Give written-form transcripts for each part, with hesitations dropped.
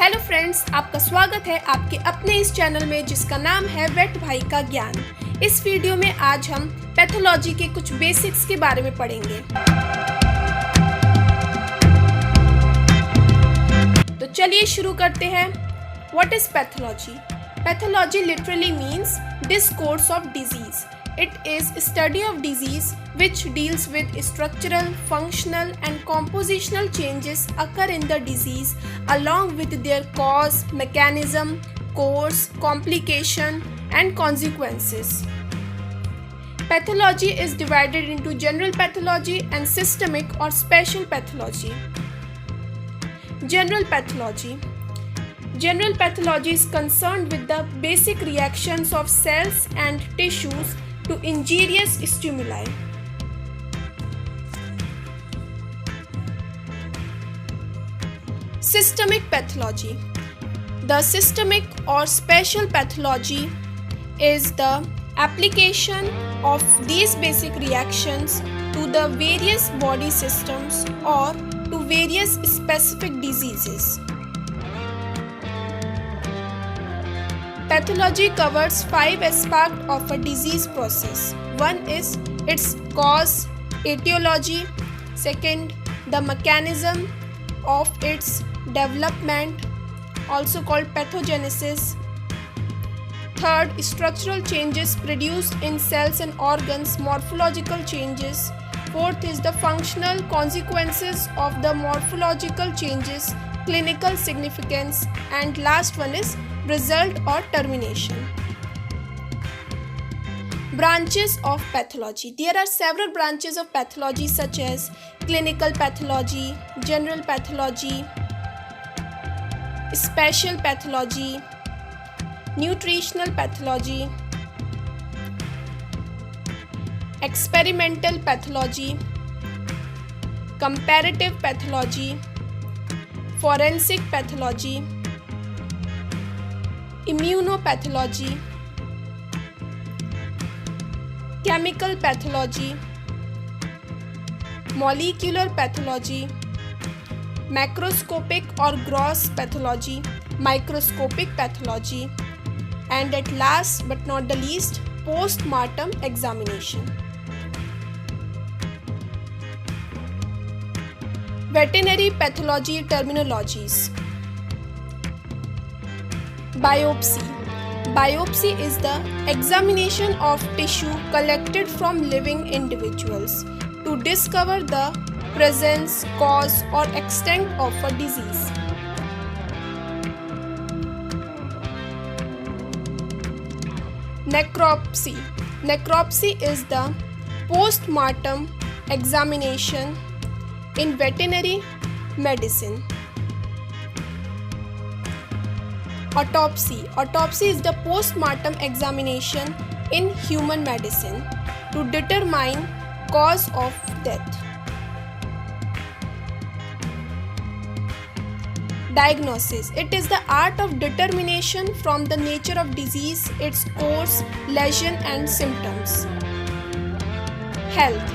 Hello friends, आपका स्वागत है आपके अपने इस चैनल में जिसका नाम है वेट भाई का ज्ञान। इस वीडियो में आज हम पैथोलॉजी के कुछ बेसिक्स के बारे में पढ़ेंगे। तो चलिए शुरू करते हैं। What is pathology? Pathology literally means discourse of disease. It is a study of disease which deals with structural, functional and compositional changes occur in the disease along with their cause, mechanism, course, complication and consequences. Pathology is divided into general pathology and systemic or special pathology. General pathology. General pathology is concerned with the basic reactions of cells and tissues to injurious stimuli. Systemic pathology. The systemic or special pathology is the application of these basic reactions to the various body systems or to various specific diseases. Pathology covers 5 aspects of a disease process. One is its cause, etiology. Second, the mechanism of its development, also called pathogenesis. Third, structural changes produced in cells and organs, morphological changes. Fourth is the functional consequences of the morphological changes, clinical significance, and last one is result or termination. Branches of pathology. There are several branches of pathology such as clinical pathology, general pathology, special pathology, nutritional pathology, experimental pathology, comparative pathology, forensic pathology, immunopathology, chemical pathology, molecular pathology, macroscopic or gross pathology, microscopic pathology, and at last but not the least, post-mortem examination. Veterinary pathology terminologies. Biopsy. Biopsy is the examination of tissue collected from living individuals to discover the presence, cause or extent of a disease. Necropsy. Necropsy is the post-mortem examination in veterinary medicine. Autopsy. Autopsy is the post-mortem examination in human medicine to determine cause of death. Diagnosis. It is the art of determination from the nature of disease, its course, lesion and symptoms. Health.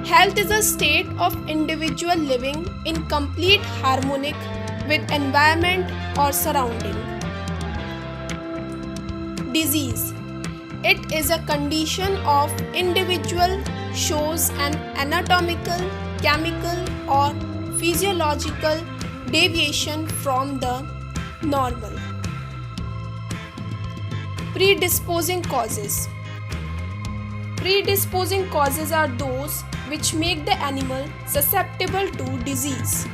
Health is a state of individual living in complete harmony with environment or surrounding. Disease. It is a condition of individual shows an anatomical, chemical or physiological deviation from the normal. Predisposing causes. Predisposing causes are those which make the animal susceptible to disease.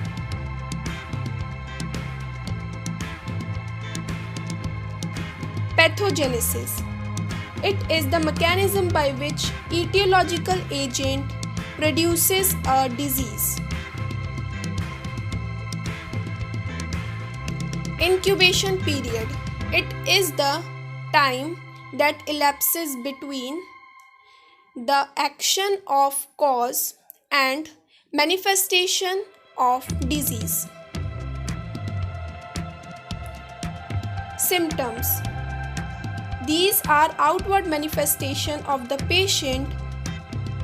Pathogenesis. It is the mechanism by which etiological agent produces a disease. Incubation period. It is the time that elapses between the action of cause and manifestation of disease. Symptoms. These are outward manifestation of the patient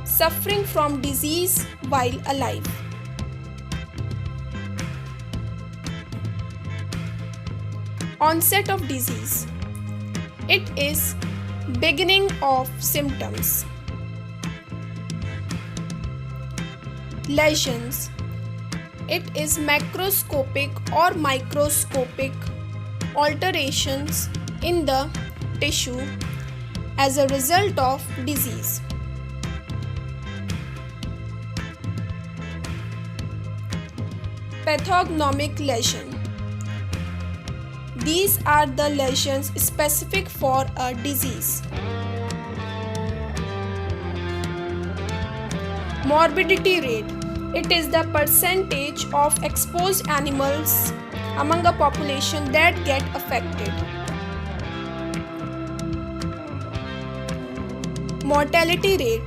suffering from disease while alive. Onset of disease. It is beginning of symptoms. Lesions. It is macroscopic or microscopic alterations in the tissue as a result of disease. Pathognomic lesion. These are the lesions specific for a disease. Morbidity rate. It is the percentage of exposed animals among a population that get affected. Mortality rate.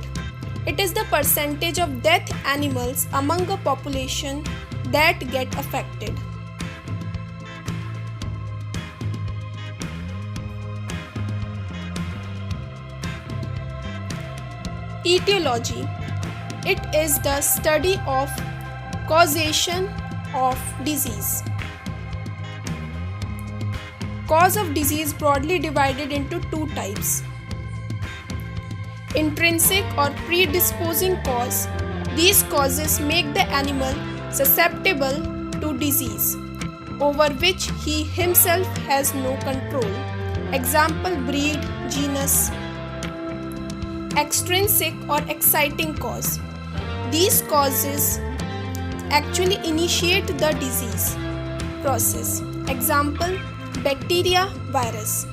It is the percentage of death animals among a population that get affected. Etiology. It is the study of causation of disease. Cause of disease broadly divided into two types. Intrinsic or predisposing cause. These causes make the animal susceptible to disease over which he himself has no control. Example: breed, genus. Extrinsic or exciting cause. These causes actually initiate the disease process. Example: bacteria, virus.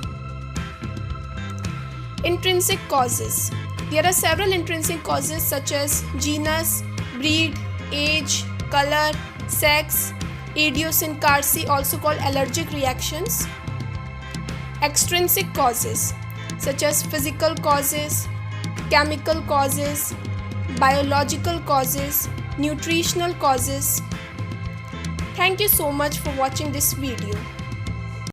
Intrinsic causes. There are several intrinsic causes such as genus, breed, age, color, sex, idiosyncrasy, also called allergic reactions. Extrinsic causes such as physical causes, chemical causes, biological causes, nutritional causes. Thank you so much for watching this video.